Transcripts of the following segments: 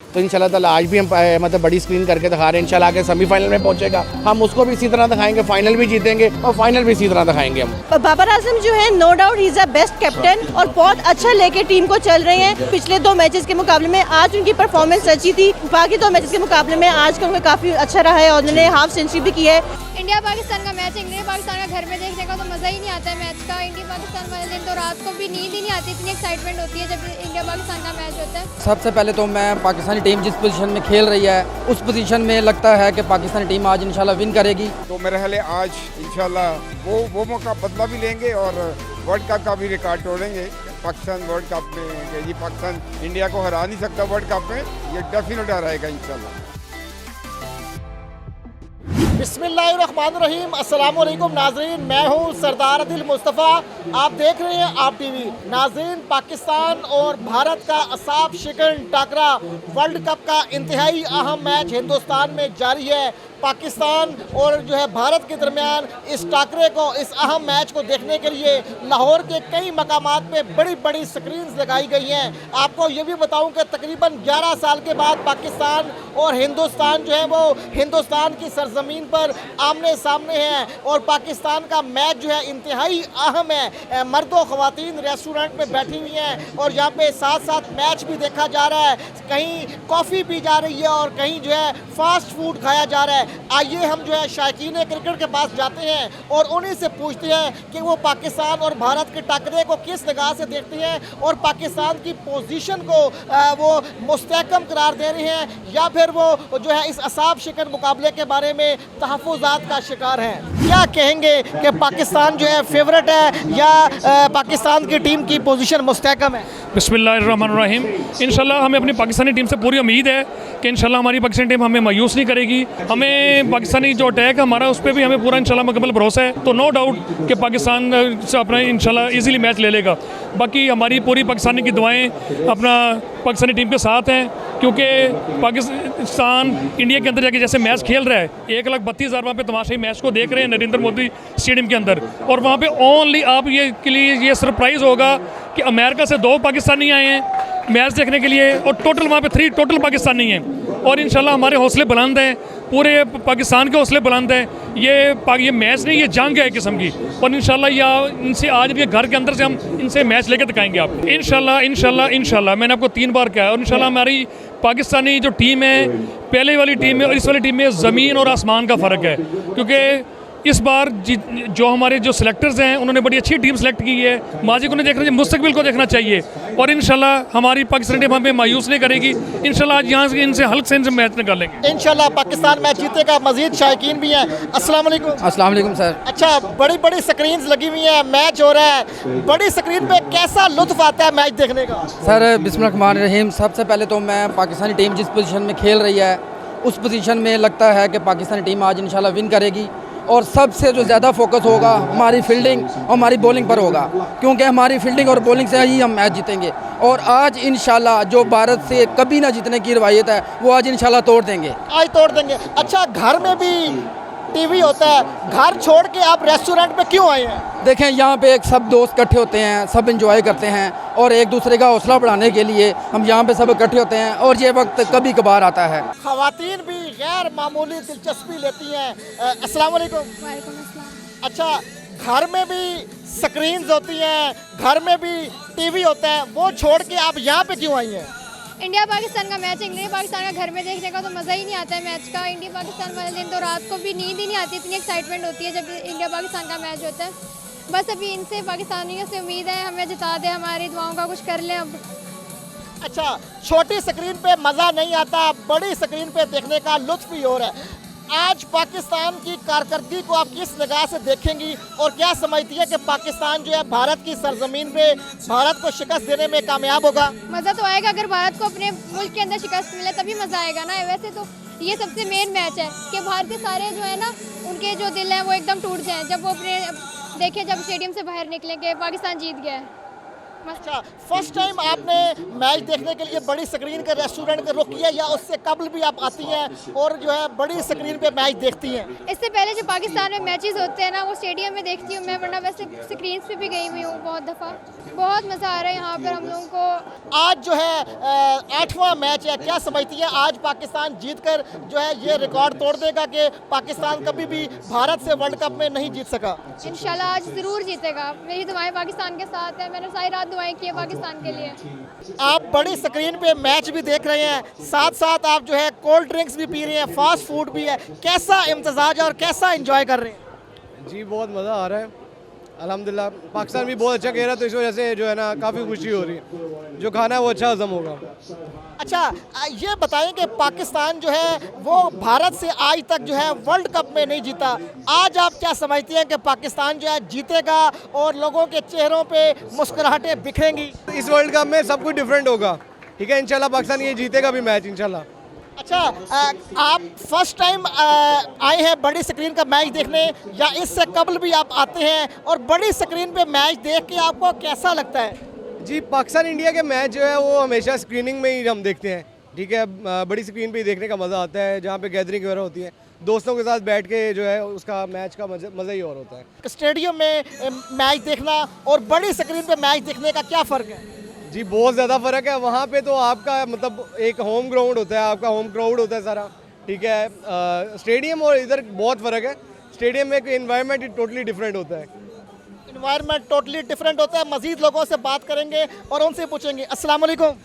तो इंशाल्लाह ताला आज भी हम मतलब बड़ी स्क्रीन करके दिखा रहे हैं। इंशाल्लाह आगे सेमीफाइनल में पहुंचेगा, हम उसको भी इसी तरह दिखाएंगे, फाइनल भी जीतेंगे और फाइनल भी इसी तरह दिखाएंगे हम। बाबर आजम जो है no doubt is a best captain और बहुत अच्छा लेके टीम को चल रहे हैं। पिछले 2 मैचेस के मुकाबले में आज उनकी परफॉर्मेंस अच्छी थी, बाकी 2 मैचेस के मुकाबले में आज का उनका काफी अच्छा रहा है और उन्होंने हाफ सेंचुरी भी की है। इंडिया पाकिस्तान का मैच, इंडिया पाकिस्तान का घर में देखने का तो मज़ा ही नहीं आता है मैच का। इंडिया पाकिस्तान वाले दिन तो रात को भी नींद ही नहीं आती, इतनी एक्साइटमेंट होती है जब इंडिया पाकिस्तान का मैच होता है। सबसे पहले तो मैं पाकिस्तानी टीम जिस पोजीशन में खेल रही है उस पोजीशन में लगता है कि पाकिस्तानी टीम आज इंशाल्लाह विन करेगी। तो मेरे ख्याल है आज इंशाल्लाह वो मौका बदला भी लेंगे और वर्ल्ड कप का भी रिकॉर्ड तोड़ेंगे। पाकिस्तान वर्ल्ड कप में कि ये पाकिस्तान इंडिया को हरा नहीं सकता वर्ल्ड कप में, ये डेफिनेट हराएगा इंशाल्लाह। बिस्मिल्लाहिर्रहमानिर्रहीम, अस्सलाम वालेकुम नाजरीन, मैं हूँ सरदार आदिल मुस्तफ़ा, आप देख रहे हैं आप टीवी। नाजरीन, पाकिस्तान और भारत का असाब शिकन टाकरा वर्ल्ड कप का इंतहाई अहम मैच हिंदुस्तान में जारी है। पाकिस्तान और जो है भारत के दरमियान इस टाकरे को, इस अहम मैच को देखने के लिए लाहौर के कई मकामात पे बड़ी बड़ी स्क्रीन्स लगाई गई हैं। आपको ये भी बताऊं कि तकरीबन 11 साल के बाद पाकिस्तान और हिंदुस्तान जो है वो हिंदुस्तान की सरजमीन पर आमने सामने हैं और पाकिस्तान का मैच जो है इंतहाई अहम है। मर्द और ख़वातीन रेस्टोरेंट में बैठी हुई हैं और यहाँ पे साथ साथ मैच भी देखा जा रहा है, कहीं कॉफ़ी पी जा रही है और कहीं जो है फास्ट फूड खाया जा रहा है। आइए हम जो है शायकीन क्रिकेट के पास जाते हैं और उन्हीं से पूछते हैं कि वो पाकिस्तान और भारत के टकरे को किस निगाह से देखते हैं और पाकिस्तान की पोजीशन को वो मुस्तहकम करार दे रहे हैं या फिर वो जो है इस असाब शिकन मुकाबले के बारे में तहफ़्फ़ुज़ात का शिकार हैं। क्या कहेंगे कि पाकिस्तान जो है फेवरेट है या पाकिस्तान की टीम की पोजीशन मुस्तहकम है? बिस्मिल्लाहिर्रहमानिर्रहीम। इंशाल्लाह हमें अपनी पाकिस्तानी टीम से पूरी उम्मीद है कि इंशाल्लाह हमारी पाकिस्तानी टीम हमें मायूस नहीं करेगी। हमें पाकिस्तानी जो अटैक है हमारा उस पर भी हमें पूरा इंशाल्लाह मुकम्मल भरोसा है। तो नो डाउट कि पाकिस्तान से अपना इंशाल्लाह इजीली मैच ले लेगा। बाकी हमारी पूरी पाकिस्तानी की दुआएं अपना पाकिस्तानी टीम के साथ हैं, क्योंकि पाकिस्तान इंडिया के अंदर जाके जैसे मैच खेल रहा है, 1,32,000 वहाँ पे तमाशाई मैच को देख रहे हैं नरेंद्र मोदी स्टेडियम के अंदर। और वहाँ पे ओनली आप ये के लिए ये सरप्राइज़ होगा कि अमेरिका से 2 पाकिस्तानी आए हैं मैच देखने के लिए और टोटल वहाँ पे 3 टोटल पाकिस्तानी हैं। और इंशाल्लाह हमारे हौसले बुलंद हैं, पूरे पाकिस्तान के हौसले बुलंद हैं। ये मैच नहीं, ये जंग है एक किस्म की। और इंशाल्लाह या इनसे आज भी घर के अंदर से हम इनसे मैच लेकर दिखाएंगे आपको इंशाल्लाह इंशाल्लाह इंशाल्लाह। मैंने आपको 3 बार कहा है और इंशाल्लाह हमारी पाकिस्तानी जो टीम है, पहले वाली टीम में और इस वाली टीम में ज़मीन और आसमान का फ़र्क है। क्योंकि इस बार जो हमारे जो सिलेक्टर्स हैं उन्होंने बड़ी अच्छी टीम सेलेक्ट की है। माजी को नहीं देखना चाहिए, मुस्तकबिल को देखना चाहिए। और इंशाल्लाह हमारी पाकिस्तानी टीम हमें मायूस नहीं करेगी। इंशाल्लाह आज यहाँ से इनसे हल्के से इनसे मैच निकालेंगे। इंशाल्लाह पाकिस्तान मैच जीतेगा। मजीद शायकीन भी हैं। अस्सलाम वालेकुम। अस्सलाम वालेकुम सर। अच्छा, बड़ी बड़ी स्क्रीन्स लगी हुई हैं, मैच हो रहा है, बड़ी स्क्रीन पे कैसा लुत्फ आता है मैच देखने का? सर बिस्मिल्लाहिर्रहमानिर्रहीम, सबसे पहले तो मैं पाकिस्तानी टीम जिस पोजीशन में खेल रही है उस पोजीशन में लगता है कि पाकिस्तानी टीम आज इंशाल्लाह विन करेगी। और सबसे जो ज़्यादा फोकस होगा हमारी फील्डिंग और हमारी बॉलिंग पर होगा, क्योंकि हमारी फील्डिंग और बॉलिंग से ही हम मैच जीतेंगे। और आज इंशाल्लाह जो भारत से कभी ना जीतने की रवायत है वो आज इंशाल्लाह तोड़ देंगे, आज तोड़ देंगे। अच्छा, घर में भी टीवी होता है, घर छोड़ के आप रेस्टोरेंट पे क्यों आए हैं? देखें यहाँ पे एक सब दोस्त इकट्ठे होते हैं, सब एंजॉय करते हैं और एक दूसरे का हौसला बढ़ाने के लिए हम यहाँ पे सब इकट्ठे होते हैं और ये वक्त कभी कभार आता है। ख़वातीन भी गैर मामूली दिलचस्पी लेती हैं। अस्सलाम वालेकुम। वालेकुम अस्सलाम। अच्छा, घर में भी स्क्रीन्स होती हैं, घर में भी टीवी होता है, वो छोड़ के आप यहाँ पे क्यों आई हैं? इंडिया पाकिस्तान का मैच, इंडिया पाकिस्तान का घर में देखने का तो मज़ा ही नहीं आता है मैच का। इंडिया पाकिस्तान वाले दिन तो रात को भी नींद ही नहीं आती, इतनी एक्साइटमेंट होती है जब इंडिया पाकिस्तान का मैच होता है। बस अभी इनसे पाकिस्तानियों से उम्मीद है हमें जिता दे, हमारी दुआओं का कुछ कर लें अब। अच्छा, छोटी स्क्रीन पे मज़ा नहीं आता, बड़ी स्क्रीन पे देखने का लुत्फ ही हो रहा है। आज पाकिस्तान की कारकर्दगी को आप किस निगाह से देखेंगी और क्या समझती है कि पाकिस्तान जो है भारत की सरजमीन पे भारत को शिकस्त देने में कामयाब होगा? मज़ा तो आएगा अगर भारत को अपने मुल्क के अंदर शिकस्त मिले, तभी मज़ा आएगा ना। वैसे तो ये सबसे मेन मैच है कि भारतीय सारे जो है ना, उनके जो दिल हैं वो एकदम टूट जाएँ जब वो अपने देखें, जब स्टेडियम से बाहर निकलेंगे पाकिस्तान जीत गया है। अच्छा, फर्स्ट टाइम आपने मैच देखने के लिए बड़ी स्क्रीन का रेस्टोरेंट का रुख किया या उससे कबल भी आप आती हैं और जो है बड़ी स्क्रीन पे मैच देखती हैं? इससे पहले जो पाकिस्तान में मैचेस होते हैं ना, वो स्टेडियम में देखती हूँ मैं, वरना वैसे स्क्रीन पे भी गई हुई हूँ बहुत दफ़ा। बहुत मज़ा आ रहा है यहाँ पर हम लोगों को। आज जो है 8वां मैच है, क्या समझती हैं आज पाकिस्तान जीतकर जो है ये रिकॉर्ड तोड़ देगा कि पाकिस्तान कभी भी भारत से वर्ल्ड कप में नहीं जीत सका? इंशाल्लाह आज ज़रूर जीतेगा। मेरी दुआएं पाकिस्तान के साथ है, मैंने सारी रात दुआएं की है पाकिस्तान के लिए। आप बड़ी स्क्रीन पे मैच भी देख रहे हैं, साथ साथ आप जो है कोल्ड ड्रिंक्स भी पी रहे हैं, फास्ट फूड भी है, कैसा इम्तजाज और कैसा एंजॉय कर रहे हैं? जी बहुत मज़ा आ रहा है अल्हम्दुलिल्लाह। पाकिस्तान भी बहुत अच्छा खेल रहा है, तो इस वजह से जो है ना काफ़ी खुशी हो रही है। जो खाना है वो अच्छा हजम होगा। अच्छा, ये बताएं कि पाकिस्तान जो है वो भारत से आज तक जो है वर्ल्ड कप में नहीं जीता। आज आप क्या समझती हैं कि पाकिस्तान जो है जीतेगा और लोगों के चेहरों पे मुस्कुराहटें बिखरेंगी? इस वर्ल्ड कप में सब कुछ डिफरेंट होगा, ठीक है। इंशाल्लाह पाकिस्तान ये जीतेगा भी मैच इंशाल्लाह। अच्छा, आप फर्स्ट टाइम आए हैं बड़ी स्क्रीन का मैच देखने या इससे कबल भी आप आते हैं, और बड़ी स्क्रीन पे मैच देख के आपको कैसा लगता है? जी पाकिस्तान इंडिया के मैच जो है वो हमेशा स्क्रीनिंग में ही हम देखते हैं, ठीक है। बड़ी स्क्रीन पे ही देखने का मज़ा आता है, जहाँ पे गैदरिंग वगैरह होती है, दोस्तों के साथ बैठ के जो है उसका मैच का मज़ा ही और होता है। स्टेडियम में मैच देखना और बड़ी स्क्रीन पे मैच देखने का क्या फ़र्क है? जी बहुत ज़्यादा फ़र्क है। वहाँ पे तो आपका मतलब एक होम ग्राउंड होता है, आपका होम क्राउड होता है सारा, ठीक है। स्टेडियम और इधर बहुत फ़र्क है। स्टेडियम में इन्वायरमेंट टोटली डिफरेंट होता है। इन्वायरमेंट टोटली डिफरेंट होता है। मज़ीद लोगों से बात करेंगे और उनसे पूछेंगे। अस्सलाम वालेकुम।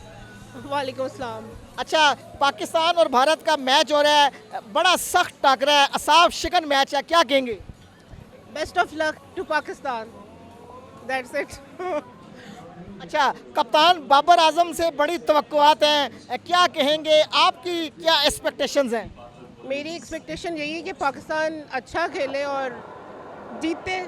वालेकुम अस्सलाम। अच्छा, पाकिस्तान और भारत का मैच हो रहा है, बड़ा सख्त टकरा है, असाब शिकन मैच है, क्या कहेंगे? Best of luck to Pakistan, that's it. अच्छा, कप्तान बाबर आजम से बड़ी तवक्कुआत हैं, क्या कहेंगे, आपकी क्या एक्सपेक्टेशंस हैं? मेरी एक्सपेक्टेशन यही है कि पाकिस्तान अच्छा खेले और जीते,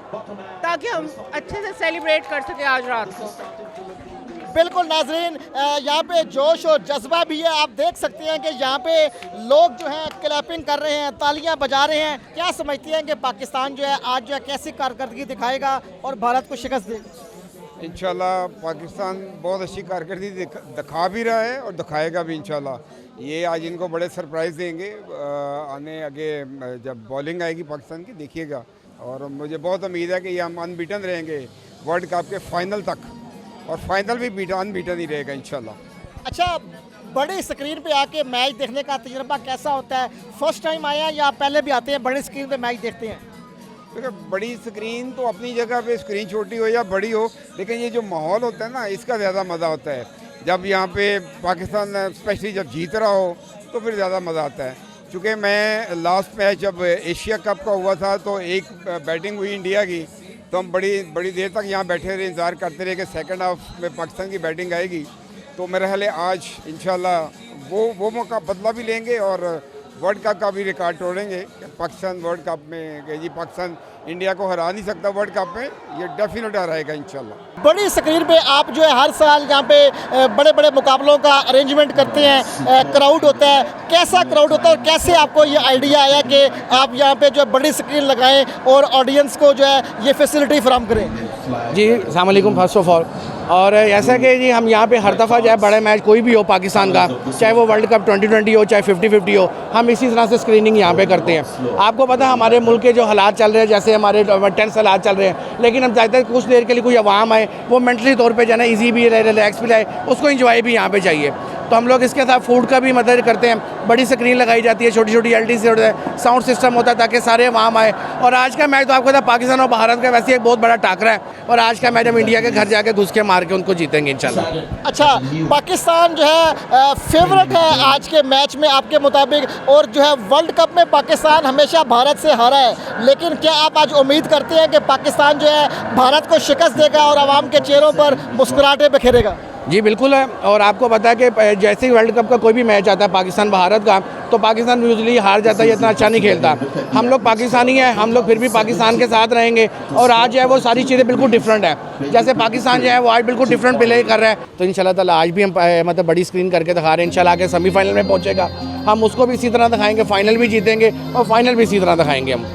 ताकि हम अच्छे से सेलिब्रेट कर सकें आज रात को। बिल्कुल नाजरीन, यहाँ पे जोश और जज्बा भी है। आप देख सकते हैं कि यहाँ पे लोग जो हैं क्लैपिंग कर रहे हैं, तालियां बजा रहे हैं। क्या समझती हैं कि पाकिस्तान जो है आज जो है कैसी कारकर्दगी दिखाएगा और भारत को शिकस्त देगा? इंशाल्लाह पाकिस्तान बहुत अच्छी कारकर्दगी दिखा भी रहा है और दिखाएगा भी इंशाल्लाह। ये आज इनको बड़े सरप्राइज़ देंगे आने आगे जब बॉलिंग आएगी पाकिस्तान की, देखिएगा। और मुझे बहुत उम्मीद है कि ये हम अनबीटन रहेंगे वर्ल्ड कप के फाइनल तक, और फाइनल भी अनबीटन ही रहेगा इंशाल्लाह। अच्छा, बड़ी स्क्रीन पे आके मैच देखने का तजुर्बा कैसा होता है? फर्स्ट टाइम आया या पहले भी आते हैं बड़ी स्क्रीन पे मैच देखते हैं? देखिए, बड़ी स्क्रीन तो अपनी जगह पे, स्क्रीन छोटी हो या बड़ी हो, लेकिन ये जो माहौल होता है ना, इसका ज़्यादा मज़ा होता है। जब यहाँ पे पाकिस्तान स्पेशली जब जीत रहा हो तो फिर ज़्यादा मज़ा आता है। चूँकि मैं लास्ट मैच जब एशिया कप का हुआ था तो एक बैटिंग हुई इंडिया की, तो हम बड़ी देर तक यहाँ बैठे रहे, इंतज़ार करते रहे कि सेकंड हाफ में पाकिस्तान की बैटिंग आएगी। तो मेरा ख्याल है आज इंशाल्लाह वो मौका बदला भी लेंगे और वर्ल्ड कप का भी रिकॉर्ड तोड़ेंगे। पाकिस्तान वर्ल्ड कप में कि जी पाकिस्तान इंडिया को हरा नहीं सकता वर्ल्ड कप में, ये डेफिनेट हराएगा इंशाल्लाह। बड़ी स्क्रीन पे आप जो है हर साल यहाँ पे बड़े बड़े मुकाबलों का अरेंजमेंट करते हैं, क्राउड होता है, कैसा क्राउड होता है और कैसे आपको ये आइडिया आया कि आप यहाँ पे जो है बड़ी स्क्रीन लगाएं और ऑडियंस को जो है ये फैसिलिटी फराहम करें? जी अस्सलाम वालेकुम फर्स्ट ऑफ ऑल। और ऐसा कि जी हम यहाँ पे हर दफ़ा चाहे बड़े मैच कोई भी हो पाकिस्तान का, चाहे वो वर्ल्ड कप 2020 हो चाहे 50-50 हो, हम इसी तरह से स्क्रीनिंग यहाँ पे करते हैं। आपको पता है हमारे मुल्क के जो हालात चल रहे हैं, जैसे हमारे टेंस हालात चल रहे हैं, लेकिन हम चाहते हैं कुछ देर के लिए कोई अवाम आए, वो मेंटली तौर पे जो है ना ईजी भी रहे, रिलैक्स भी रहे, उसको इंजॉय भी यहाँ पे चाहिए। तो हम लोग इसके साथ फूड का भी मदद करते हैं। बड़ी स्क्रीन लगाई जाती है, छोटी छोटी LTC होता है, साउंड सिस्टम होता है ताकि सारे अवाम आए। और आज का मैच तो आपको पता है पाकिस्तान और भारत का वैसे एक बहुत बड़ा टाकरा है, और आज का मैच हम इंडिया के घर जाके घुस के मार के उनको जीतेंगे इंशाल्लाह। अच्छा, पाकिस्तान जो है फेवरेट है आज के मैच में आपके मुताबिक, और जो है वर्ल्ड कप में पाकिस्तान हमेशा भारत से हारा है, लेकिन क्या आप आज उम्मीद करते हैं कि पाकिस्तान जो है भारत को शिकस्त देगा और आवाम के चेहरों पर मुस्कुराहटें बिखेरेगा? जी बिल्कुल है। और आपको पता है कि जैसे ही वर्ल्ड कप का कोई भी मैच आता है पाकिस्तान भारत का, तो पाकिस्तान यूजुअली हार जाता है, इतना अच्छा नहीं खेलता। हम लोग पाकिस्तानी हैं, हम लोग फिर भी पाकिस्तान के साथ रहेंगे। और आज जो है वो सारी चीज़ें बिल्कुल डिफरेंट है। जैसे पाकिस्तान जो है वो आज बिल्कुल डिफरेंट प्ले कर रहा है, तो इंशाल्लाह ताला आज भी हम मतलब बड़ी स्क्रीन करके दिखा रहे हैं। इंशाल्लाह के सेमीफाइनल में पहुँचेगा, हम उसको भी इसी तरह दिखाएंगे, फाइनल भी जीतेंगे और फाइनल भी इसी तरह दिखाएंगे हम।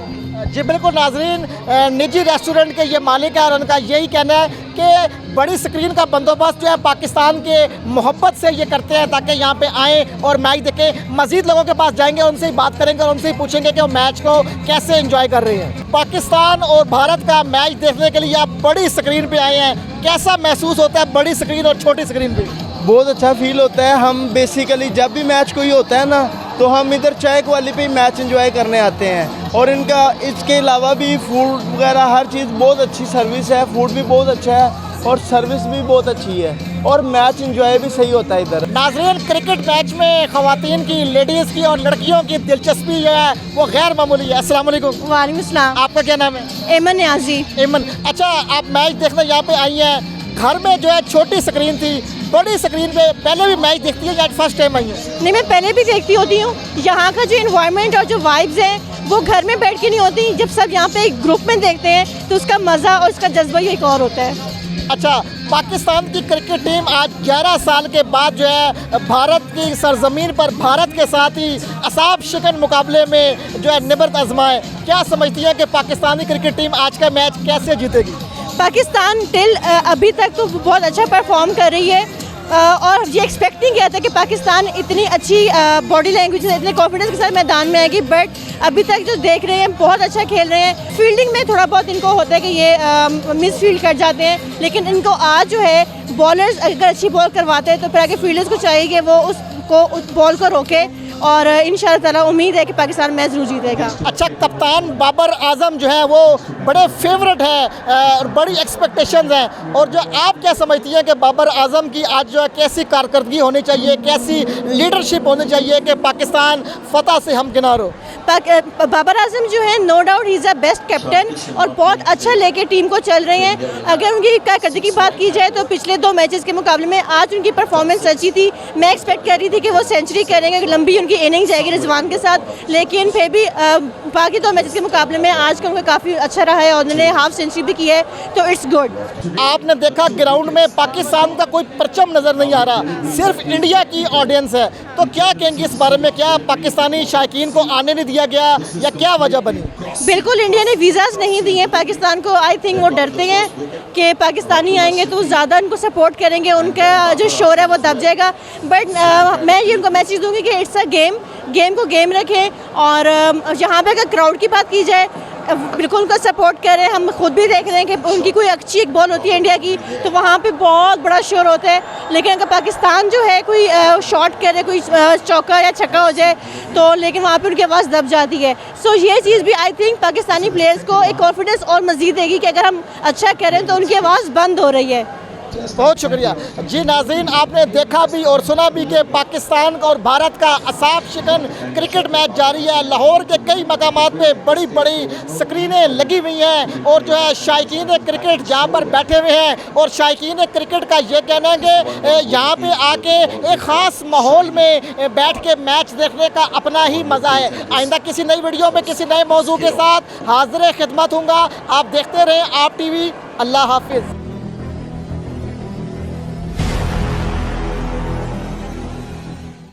जी बिल्कुल नाजरीन, निजी रेस्टोरेंट के ये मालिक है और उनका यही कहना है कि कि बड़ी स्क्रीन का बंदोबस्त जो है पाकिस्तान के मोहब्बत से ये करते हैं ताकि यहाँ पे आएँ और मैच देखें। मज़ीद लोगों के पास जाएंगे, उनसे ही बात करेंगे और उनसे ही पूछेंगे कि वो मैच को कैसे एंजॉय कर रहे हैं। पाकिस्तान और भारत का मैच देखने के लिए आप बड़ी स्क्रीन पे आए हैं, कैसा महसूस होता है बड़ी स्क्रीन और छोटी स्क्रीन पे? बहुत अच्छा फील होता है। हम बेसिकली जब भी मैच कोई होता है ना तो हम इधर चाय वाली पे मैच एंजॉय करने आते हैं, और इनका इसके अलावा भी फूड वगैरह हर चीज़ बहुत अच्छी सर्विस है, फूड भी बहुत अच्छा है और सर्विस भी बहुत अच्छी है, और मैच एंजॉय भी सही होता है इधर। नाज़रीन, क्रिकेट मैच में ख़वातीन की, लेडीज़ की और लड़कियों की दिलचस्पी जो है वो गैर मामूली है। अस्सलाम वालेकुम। वालेकुम सलाम। आपका क्या नाम है? एमन न्याजी। एमन, अच्छा आप मैच देखने यहाँ पे आई हैं। घर में जो है छोटी स्क्रीन थी, बड़ी स्क्रीन पे पहले भी मैच देखती है या फर्स्ट टाइम आई है? नहीं, मैं पहले भी देखती होती हूँ। यहाँ का जो इन्वायरमेंट और जो वाइब्स हैं वो घर में बैठ के नहीं होती। जब सब यहाँ पे एक ग्रुप में देखते हैं तो उसका मज़ा और उसका जज्बा ही एक और होता है। अच्छा, पाकिस्तान की क्रिकेट टीम आज 11 साल के बाद जो है भारत की सरजमीन पर भारत के साथ ही असाब शिकन मुकाबले में जो है निबर्त आजमाए, क्या समझती है कि पाकिस्तानी क्रिकेट टीम आज का मैच कैसे जीतेगी? पाकिस्तान टिल अभी तक तो बहुत अच्छा परफॉर्म कर रही है, और ये एक्सपेक्ट नहीं किया था कि पाकिस्तान इतनी अच्छी बॉडी लैंग्वेज से इतने कॉन्फिडेंस के साथ मैदान में आएगी। बट अभी तक जो देख रहे हैं बहुत अच्छा खेल रहे हैं। फील्डिंग में थोड़ा बहुत इनको होता है कि ये मिस फील्ड कर जाते हैं, लेकिन इनको आज जो है बॉलर्स अगर अच्छी बॉल करवाते हैं तो फिर आगे फील्डर्स को चाहिए कि वो उस बॉल को रोके, और इंशाल्लाह ताला उम्मीद है कि पाकिस्तान मैच जरूर जीतेगा। अच्छा, कप्तान बाबर आजम जो है वो बड़े फेवरेट है और बड़ी एक्सपेक्टेशंस हैं, और जो आप क्या समझती हैं कि बाबर आजम की आज जो है कैसी कारकर्दगी होनी चाहिए, कैसी लीडरशिप होनी चाहिए कि पाकिस्तान फतह से हमकिनार हो? बाबर आजम जो है no doubt he is a best captain और बहुत अच्छा लेके टीम को चल रहे हैं। अगर उनकी कारकर्दगी की बात की जाए तो पिछले 2 मैचेस के मुकाबले में आज उनकी परफॉर्मेंस अच्छी थी। मैं एक्सपेक्ट कर रही थी कि वो सेंचुरी करेंगे, लंबी उनकी इनिंग जाएगी रिजवान के साथ, लेकिन फिर भी बाकी 2 मैचेस के मुकाबले में आज का उनका काफ़ी अच्छा रहा है और उन्होंने हाफ सेंचुरी भी की है, तो इट्स गुड। आपने देखा ग्राउंड में पाकिस्तान का कोई परचम नज़र नहीं आ रहा, सिर्फ इंडिया की ऑडियंस है, तो क्या कहेंगे इस बारे में? क्या पाकिस्तानी शायकीन को आने नहीं दिया गया या क्या वजह बनी? बिल्कुल, इंडिया ने वीज़ाज़ नहीं दिए पाकिस्तान को। आई थिंक वो डरते हैं कि पाकिस्तानी आएंगे तो ज़्यादा उनको सपोर्ट करेंगे, उनका जो शोर है वो दब जाएगा। बट मैं ये उनको मैसेज दूंगी कि इट्स अ गेम को गेम रखें, और यहाँ पे अगर क्राउड की बात की जाए बिल्कुल उनको सपोर्ट करें। हम खुद भी देख रहे हैं कि उनकी कोई अच्छी एक बॉल होती है इंडिया की तो वहाँ पे बहुत बड़ा शोर होता है, लेकिन अगर पाकिस्तान जो है कोई शॉट करे, कोई चौका या छक्का हो जाए तो लेकिन वहाँ पे उनकी आवाज़ दब जाती है। सो ये चीज़ भी आई थिंक पाकिस्तानी प्लेयर्स को एक कॉन्फिडेंस और मज़ीद देगी कि अगर हम अच्छा करें तो उनकी आवाज़ बंद हो रही है। बहुत शुक्रिया जी। नाज़रीन, आपने देखा भी और सुना भी कि पाकिस्तान और भारत का असाब शिकन क्रिकेट मैच जारी है। लाहौर के कई मकामात पे बड़ी बड़ी स्क्रीनें लगी हुई हैं और जो है शायकीन क्रिकेट जहाँ पर बैठे हुए हैं, और शायकीन क्रिकेट का ये कहना है कि यहाँ पे आके एक ख़ास माहौल में बैठ के मैच देखने का अपना ही मज़ा है। आइंदा किसी नई वीडियो में किसी नए मौजू के साथ हाजिर खिदमत हूँगा। आप देखते रहें आप टीवी। अल्लाह हाफिज़।